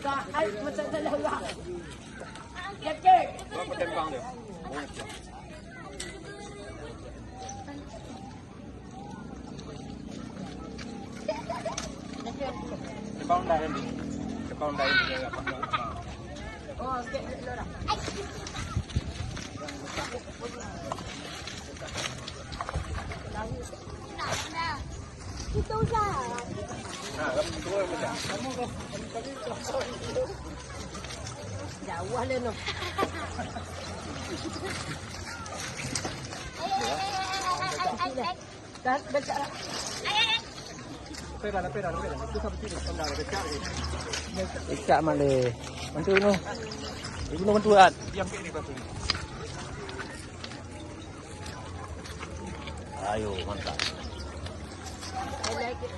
macam tak lawa. Jaket. Berapa tembang dia? Tembang dah ni. Tembang dah ni apa? Oh, okey, lora. Itu dah. Nah, kamu tu macam. Jauh lah no. Dah baca lah. Pera. Itu sampai sini tembang dekat ni. Ikat malih. Bantu nu. Ibu nu bantu at. Diam ke ni berapa ni? Ayo, mantap. I like it.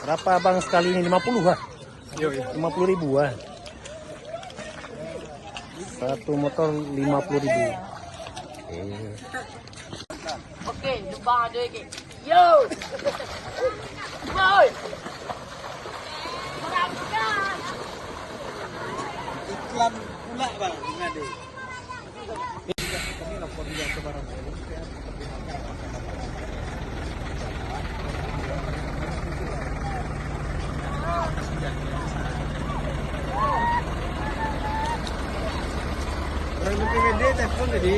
Berapa abang sekali ni? 50 lah. Yo. 50.000 lah. Satu motor 50.000. Okey, lubang ada lagi. Yo. Boy. Berangkat. Iklan pula bang dengan dia. Kami lapor dia ke barang. Orang mungkin dia telefon tadi.